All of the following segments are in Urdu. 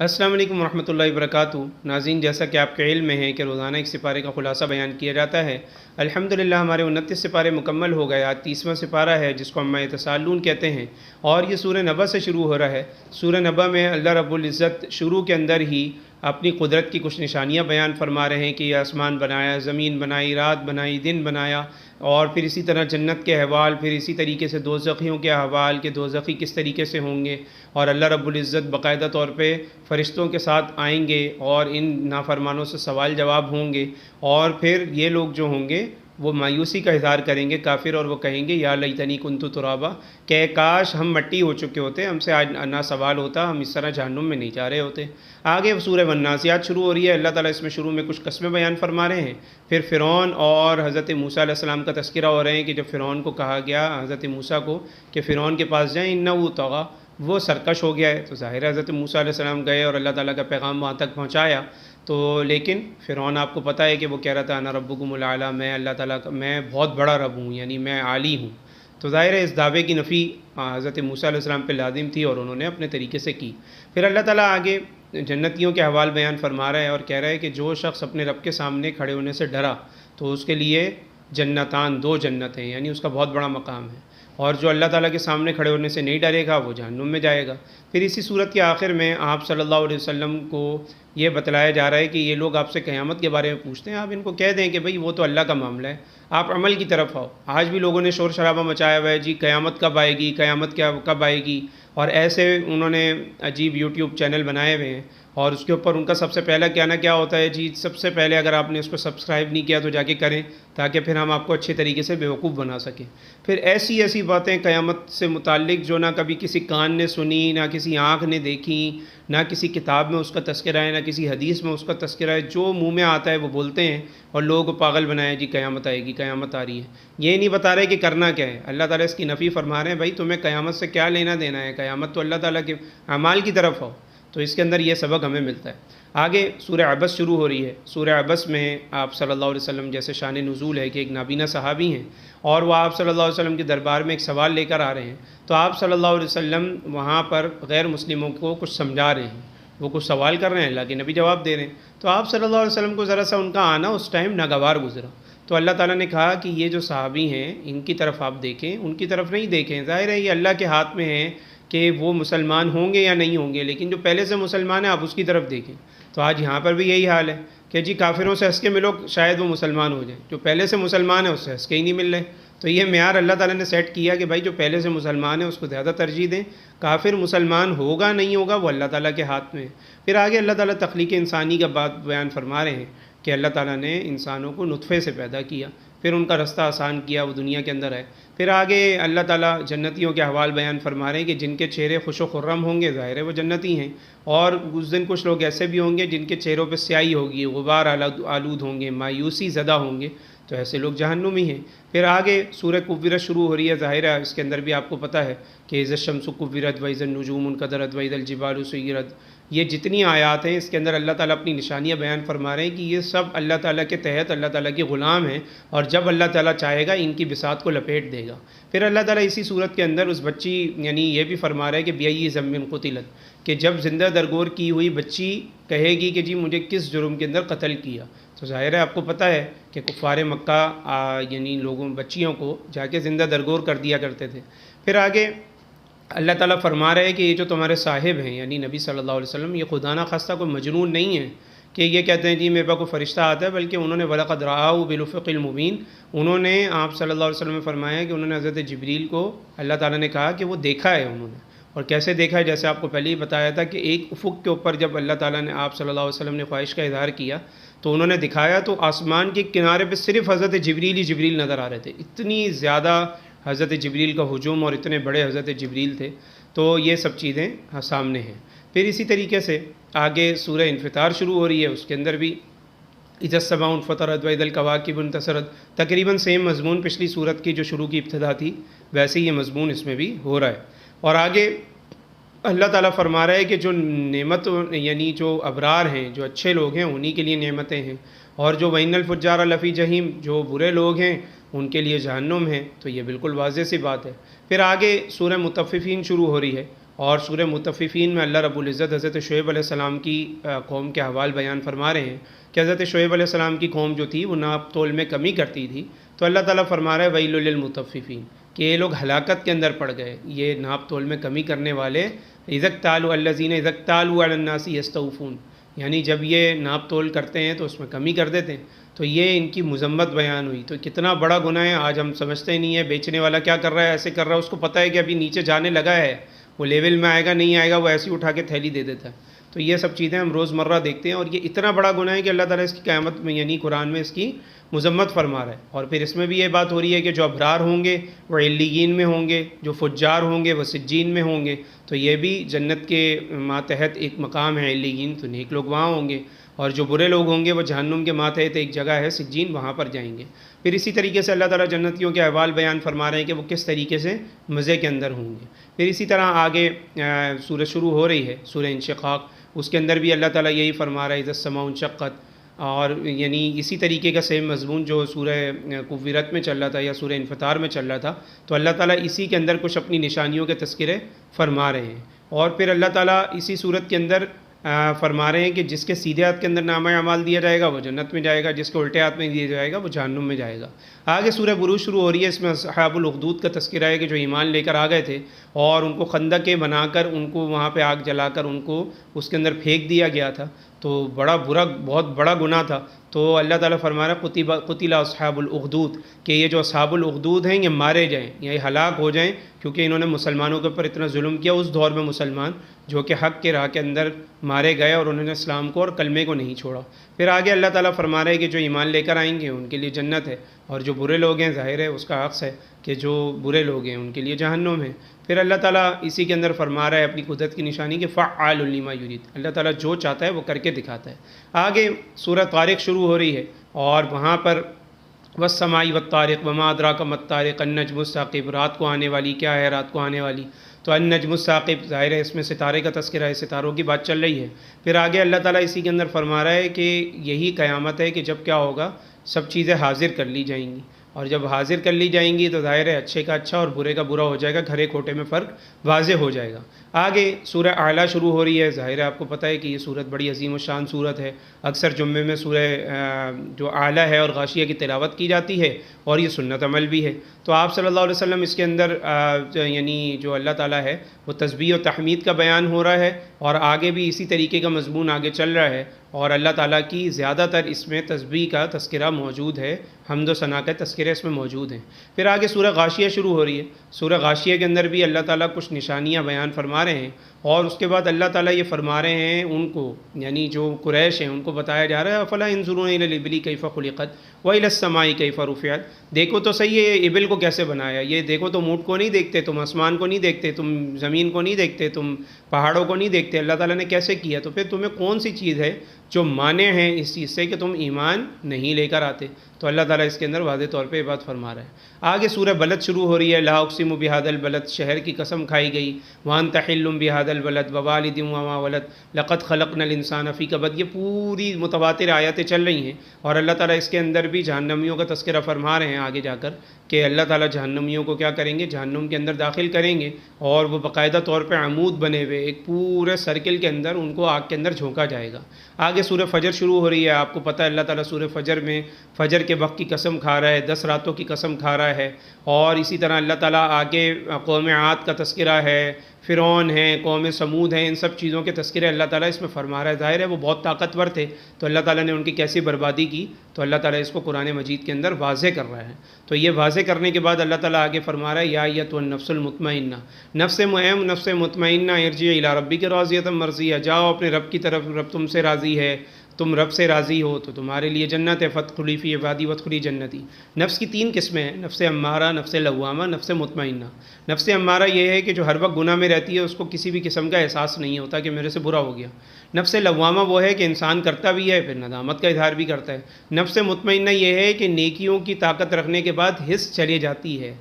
السلام علیکم ورحمۃ اللہ وبرکاتہ۔ ناظرین، جیسا کہ آپ کے علم میں ہے کہ روزانہ ایک سپارے کا خلاصہ بیان کیا جاتا ہے۔ الحمدللہ ہمارے 29 سپارے مکمل ہو گئے۔ آج 30واں سپارہ ہے جس کو عما یتساءلون کہتے ہیں، اور یہ سورہ نبا سے شروع ہو رہا ہے۔ سورہ نبا میں اللہ رب العزت شروع کے اندر ہی اپنی قدرت کی کچھ نشانیاں بیان فرما رہے ہیں کہ یہ آسمان بنایا، زمین بنائی، رات بنائی، دن بنایا، اور پھر اسی طرح جنت کے احوال، پھر اسی طریقے سے دوزخیوں کے احوال کہ دوزخی کس طریقے سے ہوں گے، اور اللہ رب العزت باقاعدہ طور پہ فرشتوں کے ساتھ آئیں گے اور ان نافرمانوں سے سوال جواب ہوں گے، اور پھر یہ لوگ جو ہوں گے وہ مایوسی کا اظہار کریں گے کافر، اور وہ کہیں گے یا لیتنی کنت ترابا، کہ کاش ہم مٹی ہو چکے ہوتے، ہم سے آج نہ سوال ہوتا، ہم اس طرح جہنم میں نہیں جا رہے ہوتے۔ آگے سورہ والنازعات شروع ہو رہی ہے۔ اللہ تعالیٰ اس میں شروع میں کچھ قسمیں بیان فرما رہے ہیں، پھر فرعون اور حضرت موسیٰ علیہ السلام کا تذکرہ ہو رہے ہیں کہ جب فرعون کو کہا گیا، حضرت موسیٰ کو، کہ فرعون کے پاس جائیں، انہ طغی، وہ سرکش ہو گیا ہے، تو ظاہر ہے حضرت موسیٰ علیہ السلام گئے اور اللہ تعالیٰ کا پیغام وہاں تک پہنچایا، تو لیکن فرعون آپ کو پتہ ہے کہ وہ کہہ رہا تھا انا ربکم الاعلیٰ، میں اللہ تعالیٰ کا، میں بہت بڑا رب ہوں، یعنی میں عالی ہوں۔ تو ظاہر ہے اس دعوے کی نفی حضرت موسیٰ علیہ السلام پہ لازم تھی اور انہوں نے اپنے طریقے سے کی۔ پھر اللہ تعالیٰ آگے جنتیوں کے حوال بیان فرما رہا ہے اور کہہ رہا ہے کہ جو شخص اپنے رب کے سامنے کھڑے ہونے سے ڈرا تو اس کے لیے جنتان، دو جنتیں، یعنی اس کا بہت بڑا مقام ہے، اور جو اللہ تعالیٰ کے سامنے کھڑے ہونے سے نہیں ڈرے گا وہ جہنم میں جائے گا۔ پھر اسی صورت کے آخر میں آپ صلی اللہ علیہ وسلم کو یہ بتلایا جا رہا ہے کہ یہ لوگ آپ سے قیامت کے بارے میں پوچھتے ہیں، آپ ان کو کہہ دیں کہ بھئی وہ تو اللہ کا معاملہ ہے، آپ عمل کی طرف آؤ۔ آج بھی لوگوں نے شور شرابہ مچایا ہوا ہے، جی قیامت کب آئے گی، قیامت کیا کب آئے گی، اور ایسے انہوں نے عجیب یوٹیوب چینل بنائے ہوئے ہیں، اور اس کے اوپر ان کا سب سے پہلا کہنا کیا ہوتا ہے، جی سب سے پہلے اگر آپ نے اس کو سبسکرائب نہیں کیا تو جا کے کریں، تاکہ پھر ہم آپ کو اچھے طریقے سے بیوقوف بنا سکیں۔ پھر ایسی ایسی باتیں قیامت سے متعلق جو نہ کبھی کسی کان نے سنی، نہ کسی آنکھ نے دیکھی، نہ کسی کتاب میں اس کا تذکرہ ہے، نہ کسی حدیث میں اس کا تذکرہ ہے، جو منہ میں آتا ہے وہ بولتے ہیں، اور لوگ پاگل بنائے، جی قیامت آئے گی، قیامت آ رہی ہے۔ یہ نہیں بتا رہے کہ کرنا کیا ہے۔ اللہ تعالیٰ اس کی نفی فرما رہے ہیں، بھائی تمہیں قیامت سے کیا لینا دینا ہے، قیامت تو اللہ تعالیٰ کے اعمال کی طرف ہو۔ تو اس کے اندر یہ سبق ہمیں ملتا ہے۔ آگے سورہ عبس شروع ہو رہی ہے۔ سورہ عبس میں آپ صلی اللہ علیہ وسلم جیسے شان نزول ہے کہ ایک نابینا صحابی ہیں، اور وہ آپ صلی اللہ علیہ وسلم کے دربار میں ایک سوال لے کر آ رہے ہیں، تو آپ صلی اللہ علیہ وسلم وہاں پر غیر مسلموں کو کچھ سمجھا رہے ہیں، وہ کچھ سوال کر رہے ہیں، اللہ کے نبی جواب دے رہے ہیں، تو آپ صلی اللہ علیہ وسلم کو ذرا سا ان کا آنا اس ٹائم ناگوار گزرا، تو اللہ تعالیٰ نے کہا کہ یہ جو صحابی ہیں ان کی طرف آپ دیکھیں، ان کی طرف نہیں دیکھیں، ظاہر ہے یہ اللہ کے ہاتھ میں ہے کہ وہ مسلمان ہوں گے یا نہیں ہوں گے، لیکن جو پہلے سے مسلمان ہیں آپ اس کی طرف دیکھیں۔ تو آج یہاں پر بھی یہی حال ہے کہ جی کافروں سے ہنس کے ملو شاید وہ مسلمان ہو جائیں، جو پہلے سے مسلمان ہیں اس سے ہنس کے ہی نہیں مل رہے۔ تو یہ معیار اللہ تعالیٰ نے سیٹ کیا کہ بھائی جو پہلے سے مسلمان ہیں اس کو زیادہ ترجیح دیں، کافر مسلمان ہوگا نہیں ہوگا وہ اللہ تعالیٰ کے ہاتھ میں ہے۔ پھر آگے اللہ تعالیٰ تخلیق انسانی کا بات بیان فرما رہے ہیں کہ اللہ تعالیٰ نے انسانوں کو نطفے سے پیدا کیا، پھر ان کا رستہ آسان کیا، وہ دنیا کے اندر ہے۔ پھر آگے اللہ تعالیٰ جنتیوں کے احوال بیان فرما رہے ہیں کہ جن کے چہرے خوش و خرم ہوں گے ظاہر ہے وہ جنتی ہیں، اور اس دن کچھ لوگ ایسے بھی ہوں گے جن کے چہروں پہ سیاہی ہوگی، غبار آلود ہوں گے، مایوسی زدہ ہوں گے، تو ایسے لوگ جہنمی ہیں۔ پھر آگے سورہ کورت شروع ہو رہی ہے، ظاہر ہے اس کے اندر بھی آپ کو پتہ ہے کہ اذا الشمس کورت واذا النجوم انکدرت واذا الجبال سیرت، یہ جتنی آیات ہیں اس کے اندر اللہ تعالیٰ اپنی نشانیاں بیان فرما رہے ہیں کہ یہ سب اللہ تعالیٰ کے تحت اللہ تعالیٰ کے غلام ہیں، اور جب اللہ تعالیٰ چاہے گا ان کی بساط کو لپیٹ دے گا۔ پھر اللہ تعالیٰ اسی صورت کے اندر اس بچی، یعنی یہ بھی فرما رہا ہے کہ بیئی ذنب قتلت، کہ جب زندہ درگور کی ہوئی بچی کہے گی کہ جی مجھے کس جرم کے اندر قتل کیا، تو ظاہر ہے آپ کو پتہ ہے کہ کفار مکہ یعنی لوگوں بچیوں کو جا کے زندہ درگور کر دیا کرتے تھے۔ پھر آگے اللہ تعالیٰ فرما رہے ہیں کہ یہ جو تمہارے صاحب ہیں یعنی نبی صلی اللہ علیہ وسلم، یہ خدا نہ خواستہ کوئی مجنون نہیں ہے کہ یہ کہتے ہیں جی میرے پاس کوئی فرشتہ آتا ہے، بلکہ انہوں نے وَلَقَدْ رَآهُ بِالْأُفُقِ الْمُبِينِ، انہوں نے آپ صلی اللہ علیہ وسلم نے فرمایا کہ انہوں نے حضرت جبریل کو اللہ تعالیٰ نے کہا کہ وہ دیکھا ہے انہوں نے، اور کیسے دیکھا ہے، جیسے آپ کو پہلے ہی بتایا تھا کہ ایک افق کے اوپر جب اللہ تعالیٰ نے آپ صلی اللہ علیہ وسلم نے خواہش کا اظہار کیا تو انہوں نے دکھایا، تو آسمان کے کنارے پہ صرف حضرت جبریل ہی جبریل نظر آ رہے تھے، اتنی زیادہ حضرت جبریل کا ہجوم اور اتنے بڑے حضرت جبریل تھے، تو یہ سب چیزیں سامنے ہیں۔ پھر اسی طریقے سے آگے سورہ انفطار شروع ہو رہی ہے، اس کے اندر بھی اذا السماء انفطرت واذا الکواکب انتثرت، تقریباً سیم مضمون پچھلی صورت کی جو شروع کی ابتدا تھی ویسے ہی یہ مضمون اس میں بھی ہو رہا ہے۔ اور آگے اللہ تعالیٰ فرما رہا ہے کہ جو نعمت یعنی جو ابرار ہیں، جو اچھے لوگ ہیں انہی کے لیے نعمتیں ہیں، اور جو وَإِنَّ الْفُجَّارَ لَفِي جَحِيمٍ، جو برے لوگ ہیں ان کے لیے جہنم ہے، تو یہ بالکل واضح سی بات ہے۔ پھر آگے سورہ مطففین شروع ہو رہی ہے، اور سورہ مطففین میں اللہ رب العزت حضرت شعیب علیہ السلام کی قوم کے احوال بیان فرما رہے ہیں کہ حضرت شعیب علیہ السلام کی قوم جو تھی وہ ناپ تول میں کمی کرتی تھی، تو اللہ تعالیٰ فرما رہا ہے ویل للمطففین کہ یہ لوگ ہلاکت کے اندر پڑ گئے، یہ ناپ تول میں کمی کرنے والے، اذا اکتالوا الذین اذا اکتالوا علی الناس یستوفون، یعنی جب یہ ناپ تول کرتے ہیں تو اس میں کمی کر دیتے ہیں، تو یہ ان کی مذمت بیان ہوئی۔ تو کتنا بڑا گناہ ہے، آج ہم سمجھتے ہی نہیں ہے بیچنے والا کیا کر رہا ہے، ایسے کر رہا ہے، اس کو پتہ ہے کہ ابھی نیچے جانے لگا ہے، وہ لیول میں آئے گا نہیں آئے گا، وہ ایسے ہی اٹھا کے تھیلی دے دیتا ہے۔ تو یہ سب چیزیں ہم روزمرہ دیکھتے ہیں، اور یہ اتنا بڑا گناہ ہے کہ اللہ تعالیٰ اس کی قیامت میں یعنی قرآن میں اس کی مذمت فرما رہا ہے۔ اور پھر اس میں بھی یہ بات ہو رہی ہے کہ جو ابرار ہوں گے وہ علیین میں ہوں گے، جو فجار ہوں گے وہ سجین میں ہوں گے، تو یہ بھی جنت کے ماتحت ایک مقام ہے علیین، تو نیک لوگ وہاں ہوں گے، اور جو برے لوگ ہوں گے وہ جہنم کے ماتحت ایک جگہ ہے سجین، وہاں پر جائیں گے۔ پھر اسی طریقے سے اللہ تعالیٰ جنتیوں کے احوال بیان فرما رہے ہیں کہ وہ کس طریقے سے مزے کے اندر ہوں گے۔ پھر اسی طرح آگے سورہ شروع ہو رہی ہے، سورہ انشقاق، اس کے اندر بھی اللہ تعالیٰ یہی فرما رہا ہے اذا السماء انشقت، اور یعنی اسی طریقے کا سیم مضمون جو سورہ کفرت میں چل رہا تھا یا سورہ انفطار میں چل رہا تھا، تو اللہ تعالیٰ اسی کے اندر کچھ اپنی نشانیوں کے تذکرے فرما رہے ہیں۔ اور پھر اللہ تعالیٰ اسی صورت کے اندر فرما رہے ہیں کہ جس کے سیدھے ہاتھ کے اندر نامہ اعمال دیا جائے گا وہ جنت میں جائے گا، جس کے الٹے ہاتھ میں دیا جائے گا وہ جہنم میں جائے گا۔ آگے سورہ بروج شروع ہو رہی ہے، اس میں اصحاب الاخدود کا تذکرہ ہے کہ جو ایمان لے کر آ گئے تھے اور ان کو خندقیں بنا کر ان کو وہاں پہ آگ جلا کر ان کو اس کے اندر پھینک دیا گیا تھا، تو بہت بڑا گناہ تھا۔ تو اللہ تعالیٰ فرما رہا ہے قتل اصحاب الاخدود، کہ یہ جو اصحاب الاخدود ہیں یہ مارے جائیں، یہ ہلاک ہو جائیں، کیونکہ انہوں نے مسلمانوں کے اوپر اتنا ظلم کیا اس دور میں، مسلمان جو کہ حق کے راہ کے اندر مارے گئے اور انہوں نے اسلام کو اور کلمے کو نہیں چھوڑا۔ پھر آگے اللہ تعالیٰ فرما رہے ہیں کہ جو ایمان لے کر آئیں گے ان کے لیے جنت ہے، اور جو برے لوگ ہیں ظاہر ہے اس کا عکس ہے کہ جو برے لوگ ہیں ان کے لیے جہنم ہے۔ پھر اللہ تعالیٰ اسی کے اندر فرما رہا ہے اپنی قدرت کی نشانی کہ فعال لما یرید، اللہ تعالیٰ جو چاہتا ہے وہ کر کے دکھاتا ہے۔ آگے سورہ طارق شروع ہو رہی ہے، اور وہاں پر والسماء والطارق وما ادراک ما الطارق النجم الثاقب، رات کو آنے والی کیا ہے، رات کو آنے والی، تو النجم الثاقب ظاہر ہے اس میں ستارے کا تذکرہ ہے، ستاروں کی بات چل رہی ہے۔ پھر آگے اللہ تعالیٰ اسی کے اندر فرما رہا ہے کہ یہی قیامت ہے کہ جب کیا ہوگا، سب چیزیں حاضر کر لی جائیں گی، اور جب حاضر کر لی جائیں گی تو ظاہر ہے اچھے کا اچھا اور برے کا برا ہو جائے گا، کھرے کھوٹے میں فرق واضح ہو جائے گا۔ آگے سورہ اعلیٰ شروع ہو رہی ہے، ظاہر ہے آپ کو پتہ ہے کہ یہ صورت بڑی عظیم و شان صورت ہے، اکثر جمعے میں سورہ جو اعلیٰ ہے اور غاشیہ کی تلاوت کی جاتی ہے، اور یہ سنت عمل بھی ہے۔ تو آپ صلی اللہ علیہ وسلم اس کے اندر یعنی جو اللہ تعالیٰ ہے وہ تسبیح و تحمید کا بیان ہو رہا ہے، اور آگے بھی اسی طریقے کا مضمون آگے چل رہا ہے، اور اللہ تعالیٰ کی زیادہ تر اس میں تسبیح کا تذکرہ موجود ہے، حمد و ثنا کا تذکرے اس میں موجود ہیں۔ پھر آگے سورہ غاشیہ شروع ہو رہی ہے، سورہ غاشیہ کے اندر بھی اللہ تعالیٰ کچھ نشانیاں بیان فرما رہے ہیں، اور اس کے بعد اللہ تعالیٰ یہ فرما رہے ہیں ان کو، یعنی جو قریش ہیں ان کو بتایا جا رہا ہے افلا ينظرون الى الابل كيف خلقت والى السماء كيف رفعت، دیکھو تو صحیح ہے یہ ابل کو کیسے بنایا، یہ دیکھو تو اونٹ کو نہیں دیکھتے تم، آسمان کو نہیں دیکھتے تم، زمین کو نہیں دیکھتے تم، پہاڑوں کو نہیں دیکھتے، اللہ تعالیٰ نے کیسے کیا، تو پھر تمہیں کون سی چیز ہے جو مانع ہیں اس چیز سے کہ تم ایمان نہیں لے کر آتے، تو اللہ تعالیٰ اس کے اندر واضح طور پہ یہ بات فرما رہا ہے۔ آگے سورہ بلد شروع ہو رہی ہے، لا اقسم بہذا البلد، شہر کی قسم کھائی گئی، وانت حل بہذا البلد ووالد وما ولد لقد خلقنا الانسان فی کبد، یہ پوری متواتر آیاتیں چل رہی ہیں، اور اللہ تعالیٰ اس کے اندر بھی جہنمیوں کا تذکرہ فرما رہے ہیں آگے جا کر کہ اللہ تعالیٰ جہنمیوں کو کیا کریں گے، جہنم کے اندر داخل کریں گے، اور وہ باقاعدہ طور پہ عمود بنے ہوئے ایک پورے سرکل کے اندر ان کو آگ کے اندر جھونکا جائے گا۔ آگے سورہ فجر شروع ہو رہی ہے، آپ کو پتہ ہے اللہ تعالیٰ سورہ فجر میں فجر کے وقت کی قسم کھا رہا ہے، 10 راتوں کی قسم کھا رہا ہے، اور اسی طرح اللہ تعالیٰ آگے قوم عاد کا تذکرہ ہے، فرعون ہیں، قوم سمود ہیں، ان سب چیزوں کے تذکرے اللہ تعالیٰ اس میں فرما رہا ہے۔ ظاہر ہے وہ بہت طاقتور تھے، تو اللہ تعالیٰ نے ان کی کیسی بربادی کی، تو اللہ تعالیٰ اس کو قرآن مجید کے اندر واضح کر رہا ہے۔ تو یہ واضح کرنے کے بعد اللہ تعالیٰ آگے فرما رہا ہے یا ایتھا النفس المطمئنہ، نفس مطمئنہ ارجعی الی ربک راضیۃ مرضیہ، جاؤ اپنے رب کی طرف، رب تم سے راضی ہے، تم رب سے راضی ہو تو تمہارے لیے جنت ہے، فادخلی فی عبادی وادخلی جنتی۔ نفس کی 3 قسمیں ہیں، نفس امارہ، نفس لوامہ، نفس مطمئنہ۔ نفس امارہ یہ ہے کہ جو ہر وقت گناہ میں رہتی ہے، اس کو کسی بھی قسم کا احساس نہیں ہوتا کہ میرے سے برا ہو گیا۔ نفس لوامہ وہ ہے کہ انسان کرتا بھی ہے پھر ندامت کا اظہار بھی کرتا ہے۔ نفس مطمئنہ یہ ہے کہ نیکیوں کی طاقت رکھنے کے بعد حس چلی جاتی ہے،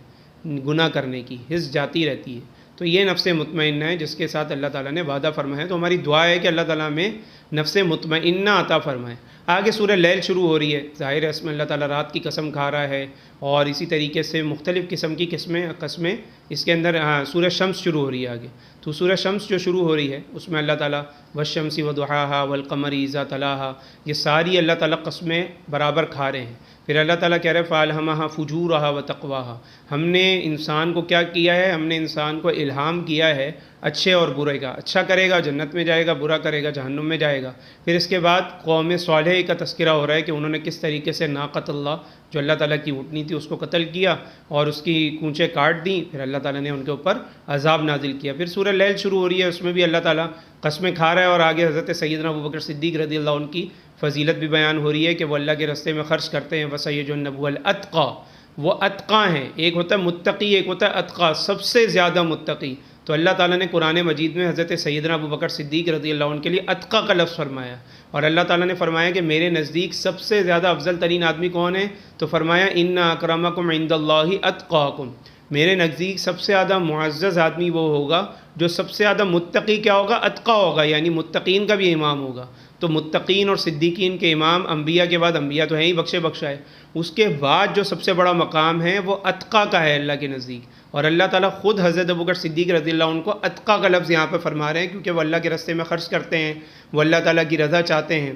گناہ کرنے کی حس جاتی رہتی ہے، تو یہ نفس مطمئنہ ہے جس کے ساتھ اللہ تعالیٰ نے وعدہ فرمایا ہے۔ تو ہماری دعا ہے کہ اللہ تعالیٰ میں نفس مطمئنہ عطا فرمائے۔ آگے سورہ لیل شروع ہو رہی ہے، ظاہر ہے اس میں اللہ تعالیٰ رات کی قسم کھا رہا ہے، اور اسی طریقے سے مختلف قسم کی قسمیں اس کے اندر سورہ شمس شروع ہو رہی ہے آگے۔ تو سورہ شمس جو شروع ہو رہی ہے اس میں اللہ تعالیٰ والشمس وضحاہا والقمر اذا تلاہا، یہ ساری اللہ تعالیٰ قسمیں برابر کھا رہے ہیں۔ پھر اللہ تعالیٰ کہہ رہے ہیں فَأَلْهَمَهَا فُجُورَهَا وَتَقْوَاهَا، ہم نے انسان کو کیا کیا ہے، ہم نے انسان کو الہام کیا ہے اچھے اور برے کا، اچھا کرے گا جنت میں جائے گا، برا کرے گا جہنم میں جائے گا۔ پھر اس کے بعد قوم صالح کا تذکرہ ہو رہا ہے کہ انہوں نے کس طریقے سے ناقۃ اللہ جو اللہ تعالیٰ کی اونٹنی تھی اس کو قتل کیا اور اس کی کونچیں کاٹ دیں، پھر اللہ تعالیٰ نے ان کے اوپر عذاب نازل کیا۔ پھر سورہ لیل شروع ہو رہی ہے، اس میں بھی اللہ تعالیٰ قسمیں کھا رہا ہے، اور آگے حضرت سیدنا ابوبکر صدیق رضی اللہ عنہ کی فضیلت بھی بیان ہو رہی ہے کہ وہ اللہ کے راستے میں خرچ کرتے ہیں۔ وَسَيُجَنَّبُهَا الْأَتْقَى، وہ اتقیٰ ہیں، ایک ہوتا ہے متقی، ایک ہوتا ہے اتقیٰ، سب سے زیادہ متقی۔ تو اللہ تعالیٰ نے قرآن مجید میں حضرت سیدنا ابوبکر صدیق رضی اللہ عنہ کے لیے اتقیٰ کا لفظ فرمایا، اور اللہ تعالیٰ نے فرمایا کہ میرے نزدیک سب سے زیادہ افضل ترین آدمی کون ہے، تو فرمایا اِنَّ أَكْرَمَكُمْ عِندَ اللَّهِ أَتْقَاكُمْ، میرے نزدیک سب سے زیادہ معزز آدمی وہ ہوگا جو سب سے زیادہ متقی کیا ہوگا، اتقیٰ ہوگا، یعنی متقین کا بھی امام ہوگا۔ تو متقین اور صدیقین کے امام انبیاء کے بعد، انبیاء تو ہیں ہی بخشے بخشا ہے، اس کے بعد جو سب سے بڑا مقام ہے وہ اتقیٰ کا ہے اللہ کے نزدیک، اور اللہ تعالیٰ خود حضرت ابوبکر صدیق رضی اللہ عنہ کو اتقیٰ کا لفظ یہاں پہ فرما رہے ہیں، کیونکہ وہ اللہ کے راستے میں خرچ کرتے ہیں، وہ اللہ تعالیٰ کی رضا چاہتے ہیں۔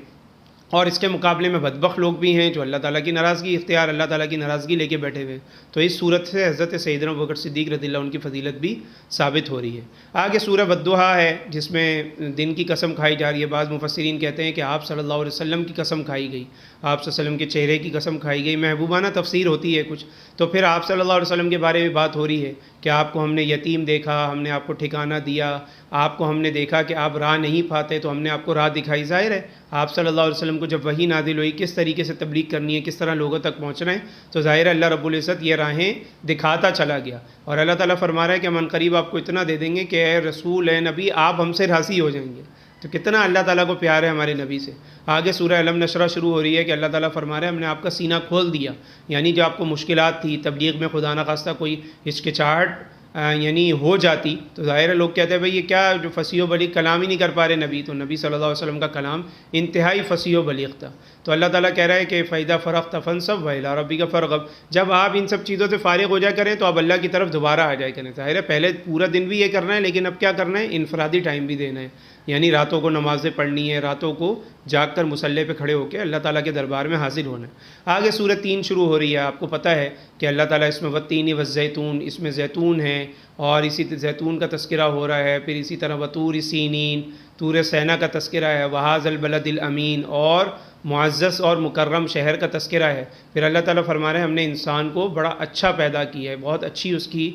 اور اس کے مقابلے میں بدبخت لوگ بھی ہیں جو اللہ تعالیٰ کی ناراضگی اختیار، اللہ تعالیٰ کی ناراضگی لے کے بیٹھے ہوئے۔ تو اس صورت سے حضرت سیدنا ابوبکر صدیق رضی اللہ عنہ کی فضیلت بھی ثابت ہو رہی ہے۔ آگے سورہ والضحیٰ ہے جس میں دن کی قسم کھائی جا رہی ہے۔ بعض مفسرین کہتے ہیں کہ آپ صلی اللہ علیہ وسلم کی قسم کھائی گئی، آپ صلی اللہ علیہ وسلم کے چہرے کی قسم کھائی گئی، محبوبانہ تفسیر ہوتی ہے کچھ۔ تو پھر آپ صلی اللہ علیہ وسلم کے بارے میں بات ہو رہی ہے کہ آپ کو ہم نے یتیم دیکھا، ہم نے آپ کو ٹھکانہ دیا، آپ کو ہم نے دیکھا کہ آپ راہ نہیں پاتے تو ہم نے آپ کو راہ دکھائی۔ ظاہر ہے آپ صلی اللہ علیہ وسلم کو جب وحی نازل ہوئی کس طریقے سے تبلیغ کرنی ہے، کس طرح لوگوں تک پہنچنا ہے، تو ظاہر ہے اللہ رب العزت یہ راہیں دکھاتا چلا گیا، اور اللہ تعالیٰ فرما رہا ہے کہ من قریب آپ کو اتنا دے دیں گے کہ اے رسول، اے نبی، آپ ہم سے راضی ہو جائیں گے۔ تو کتنا اللہ تعالیٰ کو پیار ہے ہمارے نبی سے۔ آگے سورہ علم نشرہ شروع ہو رہی ہے کہ اللہ تعالیٰ فرما رہا ہے ہم نے آپ کا سینہ کھول دیا، یعنی جو آپ کو مشکلات تھی تبلیغ میں، خدا نخواستہ کوئی ہچکچاہٹ یعنی ہو جاتی، تو ظاہر ہے لوگ کہتے ہیں بھئی یہ کیا جو فصیح و بلیغ کلام ہی نہیں کر پا رہے نبی، تو نبی صلی اللہ علیہ وسلم کا کلام انتہائی فصیح و بلیغ تھا۔ تو اللہ تعالیٰ کہہ رہا ہے کہ فَإِذَا فَرَغْتَ فَانصَبْ وَإِلَىٰ رَبِّكَ فَارْغَب، جب آپ ان سب چیزوں سے فارغ ہو جائے کریں تو آپ اللہ کی طرف دوبارہ آ جائے کریں۔ ظاہر ہے پہلے پورا دن بھی یہ کرنا ہے، لیکن اب کیا کرنا ہے، انفرادی ٹائم بھی دینا ہے، یعنی راتوں کو نمازیں پڑھنی ہے، راتوں کو جاگ کر مصلی پہ کھڑے ہو کے اللہ تعالیٰ کے دربار میں حاضر ہونا ہے۔ آگے سورہ 3 شروع ہو رہی ہے، آپ کو پتہ ہے کہ اللہ تعالیٰ اس میں والتین والزیتون، اس میں زیتون ہے اور اسی زیتون کا تذکرہ ہو رہا ہے، پھر اسی طرح وطور سینین، طور سینا کا تذکرہ ہے، وہذا البلد الامین، اور معزز اور مکرم شہر کا تذکرہ ہے۔ پھر اللہ تعالیٰ فرما رہے ہیں ہم نے انسان کو بڑا اچھا پیدا کیا ہے، بہت اچھی اس کی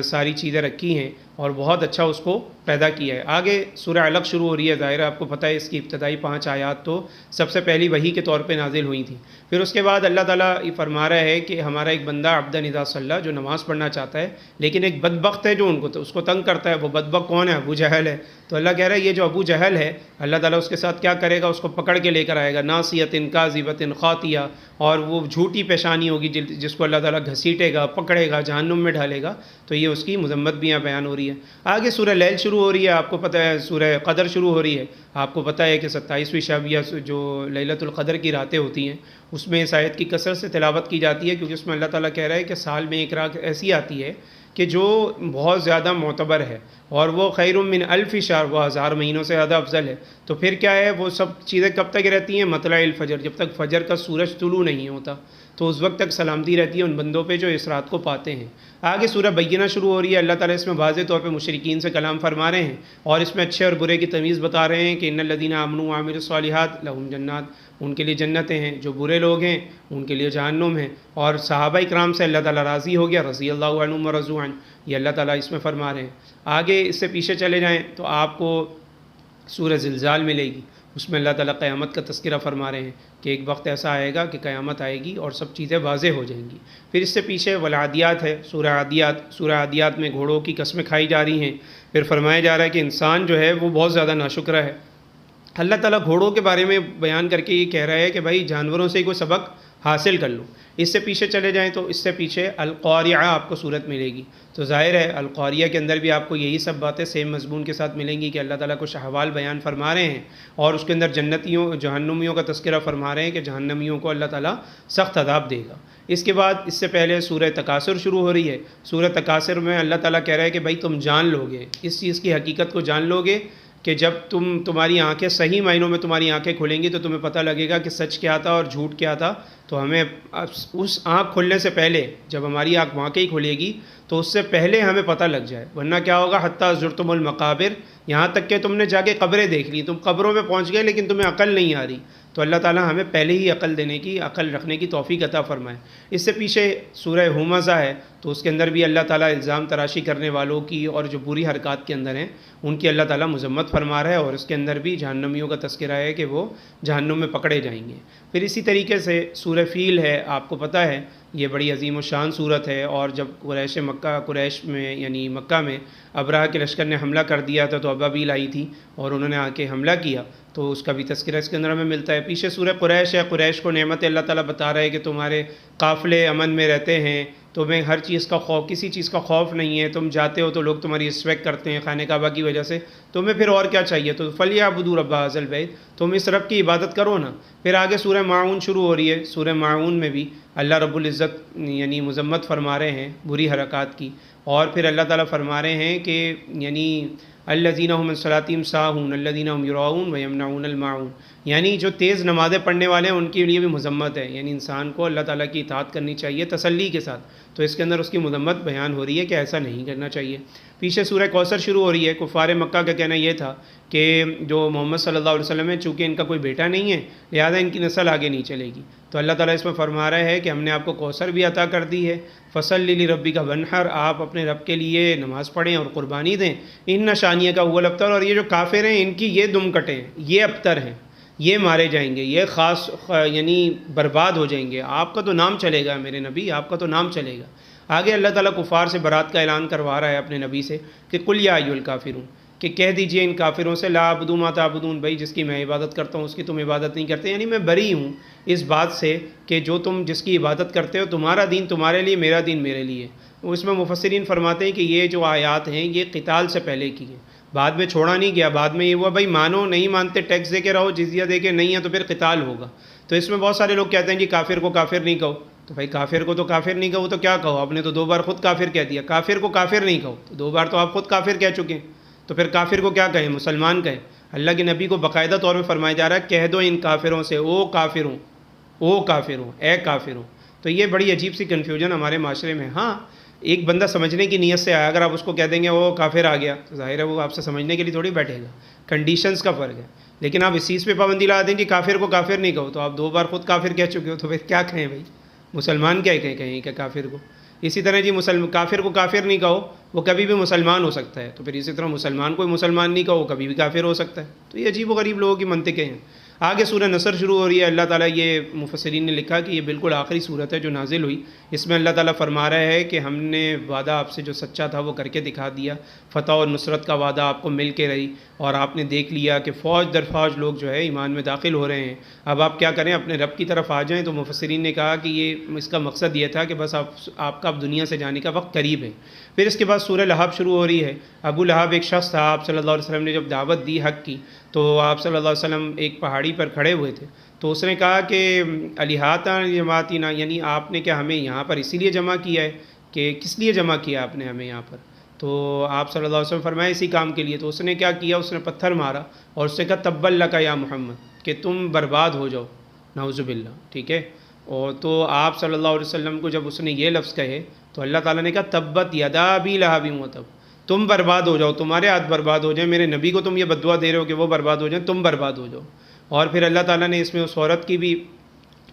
ساری چیزیں رکھی ہیں اور بہت اچھا اس کو پیدا کیا ہے۔ آگے سورہ علق شروع ہو رہی ہے، ظاہر ہے آپ کو پتہ ہے اس کی ابتدائی 5 آیات تو سب سے پہلی وحی کے طور پہ نازل ہوئی تھیں۔ پھر اس کے بعد اللہ تعالیٰ یہ فرما رہا ہے کہ ہمارا ایک بندہ عبدًا اذا صلی، جو نماز پڑھنا چاہتا ہے لیکن ایک بدبخت ہے جو اس کو تنگ کرتا ہے، وہ بدبخت کون ہے؟ ابو جہل ہے۔ تو اللہ کہہ رہا ہے یہ جو ابو جہل ہے اللہ تعالیٰ اس کے ساتھ کیا کرے گا، اس کو پکڑ کے لے کر آئے گا، ناصیۃ کاذبۃ خاطیہ، اور وہ جھوٹی پیشانی ہوگی جس کو اللہ تعالیٰ گھسیٹے گا، پکڑے گا، جہنم میں ڈالے گا۔ تو یہ اس کی مذمت بھی یہاں بیان ہو رہی ہے۔ آگے سورہ لیل شروع ہو رہی ہے، آپ کو پتہ ہے سورہ قدر شروع ہو رہی ہے، آپ کو پتہ ہے کہ 27ویں شبیہ جو لیلۃ القدر کی راتیں ہوتی ہیں اس میں اس آیت کی کثرت سے تلاوت کی جاتی ہے، کیونکہ اس میں اللہ تعالیٰ کہہ رہا ہے کہ سال میں ایک رات ایسی آتی ہے کہ جو بہت زیادہ معتبر ہے، اور وہ خیر من الف شہر، وہ 1000 مہینوں سے زیادہ افضل ہے۔ تو پھر کیا ہے، وہ سب چیزیں کب تک رہتی ہیں؟ مطلع الفجر، جب تک فجر کا سورج طلوع نہیں ہوتا، تو اس وقت تک سلامتی رہتی ہے ان بندوں پہ جو اس رات کو پاتے ہیں۔ آگے سورہ بینہ شروع ہو رہی ہے، اللہ تعالیٰ اس میں واضح طور پہ مشرکین سے کلام فرما رہے ہیں اور اس میں اچھے اور برے کی تمیز بتا رہے ہیں کہ ان الذین آمنوا وعملوا الصالحات لہم جنات، ان کے لیے جنتیں ہیں، جو برے لوگ ہیں ان کے لیے جہنم ہے۔ اور صحابہ اکرام سے اللہ تعالیٰ راضی ہو گیا، رضی اللہ عنہم ورضوا عنہ، یہ اللہ تعالیٰ اس میں فرما رہے ہیں۔ آگے اس سے پیچھے چلے جائیں تو آپ کو سورہ زلزال ملے گی، اس میں اللہ تعالیٰ قیامت کا تذکرہ فرما رہے ہیں کہ ایک وقت ایسا آئے گا کہ قیامت آئے گی اور سب چیزیں واضح ہو جائیں گی۔ پھر اس سے پیچھے والعادیات ہے، سورہ عادیات میں گھوڑوں کی قسمیں کھائی جا رہی ہیں۔ پھر فرمایا جا رہا ہے کہ انسان جو ہے وہ بہت زیادہ ناشکرہ ہے، اللہ تعالیٰ گھوڑوں کے بارے میں بیان کر کے یہ کہہ رہا ہے کہ بھائی جانوروں سے ہی کوئی سبق حاصل کر لو۔ اس سے پیچھے چلے جائیں تو اس سے پیچھے القاریہ آپ کو صورت ملے گی، تو ظاہر ہے القاریہ کے اندر بھی آپ کو یہی سب باتیں سیم مضمون کے ساتھ ملیں گی کہ اللہ تعالیٰ کچھ احوال بیان فرما رہے ہیں، اور اس کے اندر جنتیوں جہنمیوں کا تذکرہ فرما رہے ہیں کہ جہنمیوں کو اللہ تعالیٰ سخت عذاب دے گا۔ اس کے بعد اس سے پہلے سورہ تکاثر شروع ہو رہی ہے۔ سورہ تکاثر میں اللہ تعالیٰ کہہ رہا ہے کہ بھائی تم جان لو گے، اس چیز کی حقیقت کو جان لو گے کہ جب تمہاری آنکھیں صحیح معنوں میں تمہاری آنکھیں کھلیں گی تو تمہیں پتہ لگے گا کہ سچ کیا تھا اور جھوٹ کیا تھا۔ تو ہمیں اس آنکھ کھلنے سے پہلے، جب ہماری آنکھ واقعی کھلے گی تو اس سے پہلے ہمیں پتہ لگ جائے، ورنہ کیا ہوگا، حتیٰ زرتم المقابر، یہاں تک کہ تم نے جا کے قبریں دیکھ لی، تم قبروں میں پہنچ گئے لیکن تمہیں عقل نہیں آ رہی۔ تو اللہ تعالیٰ ہمیں پہلے ہی عقل دینے کی، عقل رکھنے کی توفیق عطا فرمائے۔ اس سے پیچھے سورہ ہمزہ ہے، تو اس کے اندر بھی اللہ تعالیٰ الزام تراشی کرنے والوں کی اور جو بری حرکات کے اندر ہیں ان کی اللہ تعالیٰ مذمت فرما رہا ہے، اور اس کے اندر بھی جہنمیوں کا تذکرہ ہے کہ وہ جہنم میں پکڑے جائیں گے۔ پھر اسی طریقے سے سورہ فیل ہے، آپ کو پتہ ہے یہ بڑی عظیم و شان صورت ہے، اور جب قریش میں یعنی مکہ میں ابرہہ کے لشکر نے حملہ کر دیا تھا تو ابابیل آئی تھی اور انہوں نے آ کے حملہ کیا، تو اس کا بھی تذکرہ اس کے اندر ہمیں ملتا ہے۔ پیچھے سورہ قریش ہے، قریش کو نعمت اللہ تعالیٰ بتا رہا ہے کہ تمہارے قافلے امن میں رہتے ہیں، تمہیں ہر چیز کا خوف، کسی چیز کا خوف نہیں ہے، تم جاتے ہو تو لوگ تمہاری رسپیکٹ کرتے ہیں خانہ کعبہ کی وجہ سے، تمہیں پھر اور کیا چاہیے؟ تو فَلْيَعْبُدُوا رَبَّ هَٰذَا الْبَيْتِ، تم اس رب کی عبادت کرو نا۔ پھر آگے سورہ ماعون شروع ہو رہی ہے، سورہ ماعون میں بھی اللہ رب العزت یعنی مذمت فرما رہے ہیں بری حرکات کی، اور پھر اللہ تعالیٰ فرما رہے ہیں کہ یعنی الذین هم عن صلاتہم ساہون الذین هم یراؤون ویمنعون الماعون، یعنی جو تیز نمازیں پڑھنے والے ہیں ان کے لیے بھی مذمت ہے، یعنی انسان کو اللہ تعالیٰ کی اطاعت کرنی چاہیے تسلی کے ساتھ، تو اس کے اندر اس کی مذمت بیان ہو رہی ہے کہ ایسا نہیں کرنا چاہیے۔ پیچھے سورہ کوثر شروع ہو رہی ہے، کفار مکہ کا کہنا یہ تھا کہ جو محمد صلی اللہ علیہ وسلم ہے چونکہ ان کا کوئی بیٹا نہیں ہے لہذا ان کی نسل آگے نہیں چلے گی، تو اللہ تعالیٰ اس میں فرما رہا ہے کہ ہم نے آپ کو کوثر بھی عطا کر دی ہے، فصلی لربک وانحر، آپ اپنے رب کے لیے نماز پڑھیں اور قربانی دیں، ان شانیہ کا هو الابتر، اور یہ جو کافر ہیں ان کی یہ دم کٹیں، یہ ابتر ہیں، یہ مارے جائیں گے، یہ خاص یعنی برباد ہو جائیں گے، آپ کا تو نام چلے گا میرے نبی، آپ کا تو نام چلے گا۔ آگے اللہ تعالیٰ کفار سے برات کا اعلان کروا رہا ہے اپنے نبی سے کہ قل یا ایھا الکافرون، کہ کہہ دیجئے ان کافروں سے لا اعبد ما تعبدون، بھائی جس کی میں عبادت کرتا ہوں اس کی تم عبادت نہیں کرتے، یعنی میں بری ہوں اس بات سے کہ جو تم جس کی عبادت کرتے ہو تمہارا دین تمہارے لیے، میرا دین میرے لیے۔ اس میں مفسرین فرماتے ہیں کہ یہ جو آیات ہیں یہ قتال سے پہلے کی ہیں، بعد میں چھوڑا نہیں گیا، بعد میں یہ ہوا بھائی مانو، نہیں مانتے ٹیکس دے کے رہو، جزیہ دے کے، نہیں ہے تو پھر قتال ہوگا۔ تو اس میں بہت سارے لوگ کہتے ہیں جی کافر کو کافر نہیں کہو، تو بھائی کافر کو تو کافر نہیں کہو تو کیا کہو؟ آپ نے تو 2 بار خود کافر کہہ دیا، کافر کو کافر نہیں کہو، تو 2 بار تو آپ خود کافر کہہ چکے ہیں، تو پھر کافر کو کیا کہیں؟ مسلمان کہیں۔ اللہ کے نبی کو باقاعدہ طور پہ فرمایا جا رہا ہے کہہ دو ان کافروں سے او کافروں، او کافروں، اے کافروں۔ تو یہ بڑی عجیب سی کنفیوژن ہمارے معاشرے میں۔ ہاں ایک بندہ سمجھنے کی نیت سے آیا، اگر آپ اس کو کہہ دیں گے وہ کافر آ گیا تو ظاہر ہے وہ آپ سے سمجھنے کے لیے تھوڑی بیٹھے گا، کنڈیشنز کا فرق ہے۔ لیکن آپ اس چیز پہ پابندی لا دیں کہ کافر کو کافر نہیں کہو، تو آپ 2 بار خود کافر کہہ چکے ہو، تو پھر کیا کہیں بھائی؟ مسلمان کیا کہیں کہ کافر کو؟ اسی طرح جی کافر کو کافر نہیں کہو، وہ کبھی بھی مسلمان ہو سکتا ہے، تو پھر اسی طرح مسلمان کو مسلمان نہیں کہو، کبھی بھی کافر ہو سکتا ہے۔ تو یہ عجیب و غریب لوگوں کی منطقیں ہیں۔ آگے سورہ نصر شروع ہو رہی ہے، اللہ تعالیٰ یہ مفسرین نے لکھا کہ یہ بالکل آخری صورت ہے جو نازل ہوئی، اس میں اللہ تعالیٰ فرما رہا ہے کہ ہم نے وعدہ آپ سے جو سچا تھا وہ کر کے دکھا دیا، فتح اور نصرت کا وعدہ آپ کو مل کے رہی، اور آپ نے دیکھ لیا کہ فوج در فوج لوگ جو ہے ایمان میں داخل ہو رہے ہیں، اب آپ کیا کریں؟ اپنے رب کی طرف آ جائیں۔ تو مفسرین نے کہا کہ یہ اس کا مقصد یہ تھا کہ بس آپ کا اب دنیا سے جانے کا وقت قریب ہے۔ پھر اس کے بعد سورہ لہب شروع ہو رہی ہے۔ ابو لہب ایک شخص تھا، آپ صلی اللہ علیہ وسلم نے جب دعوت دی حق کی تو آپ صلی اللہ علیہ وسلم ایک پہاڑی پر کھڑے ہوئے تھے، تو اس نے کہا کہ الیہاتہ جماعتنا، یعنی آپ نے کیا ہمیں یہاں پر اسی لیے جمع کیا ہے، کہ کس لیے جمع کیا آپ نے ہمیں یہاں پر؟ تو آپ صلی اللہ علیہ وسلم فرمایا اسی کام کے لیے۔ تو اس نے کیا کیا؟ اس نے پتھر مارا اور اس سے کہا تبا لک یا محمد، کہ تم برباد ہو جاؤ، نعوذ باللہ، ٹھیک ہے۔ اور تو آپ صلی اللہ علیہ وسلم کو جب اس نے یہ لفظ کہے تو اللہ تعالیٰ نے کہا تبت یدا ابی لہب وتب، تم برباد ہو جاؤ، تمہارے ہاتھ برباد ہو جائیں، میرے نبی کو تم یہ بددعا دے رہے ہو کہ وہ برباد ہو جائیں، تم برباد ہو جاؤ۔ اور پھر اللہ تعالیٰ نے اس میں اس عورت کی بھی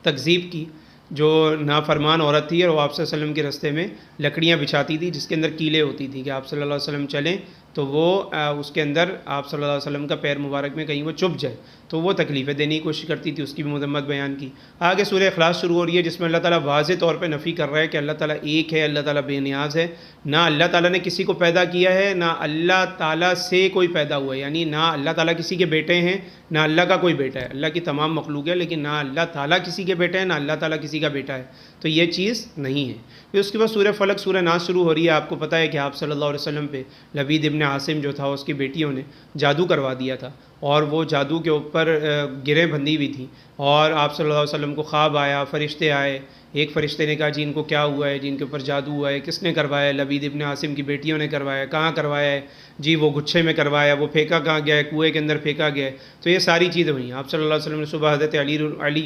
تکذیب کی جو نافرمان عورت تھی، اور وہ آپ صلی اللہ علیہ وسلم کے رستے میں لکڑیاں بچھاتی تھی جس کے اندر کیلیں ہوتی تھی کہ آپ صلی اللہ علیہ وسلم چلیں تو وہ اس کے اندر آپ صلی اللہ علیہ وسلم کا پیر مبارک میں کہیں وہ چبھ جائے، تو وہ تکلیفیں دینے کی کوشش کرتی تھی، اس کی بھی مذمت بیان کی۔ آگے سورہ اخلاص شروع ہو رہی ہے جس میں اللہ تعالیٰ واضح طور پہ نفی کر رہا ہے کہ اللہ تعالیٰ ایک ہے، اللہ تعالیٰ بے نیاز ہے، نہ اللہ تعالیٰ نے کسی کو پیدا کیا ہے، نہ اللہ تعالیٰ سے کوئی پیدا ہوا ہے، یعنی نہ اللہ تعالیٰ کسی کے بیٹے ہیں، نہ اللہ کا کوئی بیٹا ہے، اللہ کی تمام مخلوق ہے لیکن نہ اللہ تعالیٰ کسی کے بیٹے ہیں، نہ اللہ تعالیٰ کسی کا بیٹا ہے، تو یہ چیز نہیں ہے۔ پھر اس کے بعد سورہ فلق سورہ ناس شروع ہو رہی ہے۔ آپ کو پتہ ہے کہ آپ صلی اللہ علیہ وسلم پہ لبید ابن عاصم جو تھا اس کی بیٹیوں نے جادو کروا دیا تھا، اور وہ جادو کے اوپر گریں بندھی ہوئی تھیں، اور آپ صلی اللہ علیہ وسلم کو خواب آیا، فرشتے آئے، ایک فرشتے نے کہا جی ان کو کیا ہوا ہے، جی ان کے اوپر جادو ہوا ہے، کس نے کروایا ہے؟ لبید ابن عاصم کی بیٹیوں نے کروایا۔ کہاں کروایا ہے؟ جی وہ گچھے میں کروایا، وہ پھینکا کہاں گیا ہے؟ کنویں کے اندر پھینکا گیا ہے۔ تو یہ ساری چیزیں ہوئیں۔ آپ صلی اللہ علیہ وسلم نے صبح حضرت علی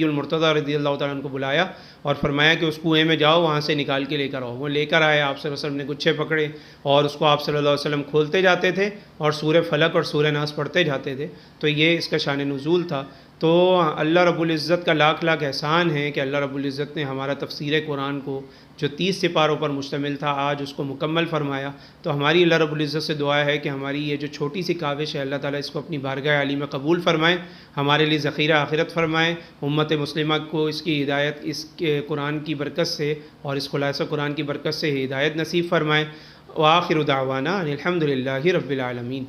المرتضیٰ رضی اللہ تعالیٰ عنہ کو بلایا اور فرمایا کہ اس کنویں میں جاؤ، وہاں سے نکال کے لے کر آؤ۔ وہ لے کر آئے، آپ صلی اللہ علیہ وسلم نے گچھے پکڑے اور اس کو آپ صلی اللہ علیہ وسلم کھولتے جاتے تھے اور سورہ فلق اور سورہ ناس پڑھتے جاتے تھے۔ تو یہ اس کا شان نزول تھا۔ تو اللہ رب العزت کا لاکھ لاکھ احسان ہے کہ اللہ رب العزت نے ہمارا تفسیر قرآن کو جو 30 سپاروں پر مشتمل تھا آج اس کو مکمل فرمایا۔ تو ہماری اللہ رب العزت سے دعا ہے کہ ہماری یہ جو چھوٹی سی کاوش ہے اللہ تعالیٰ اس کو اپنی بارگاہ عالی میں قبول فرمائیں، ہمارے لیے ذخیرہ آخرت فرمائیں، امت مسلمہ کو اس کی ہدایت، اس کے قرآن کی برکت سے اور اس خلاصہ قرآن کی برکت سے ہدایت نصیب فرمائیں۔ وآخر دعوانا ان الحمد للہ رب العالمین۔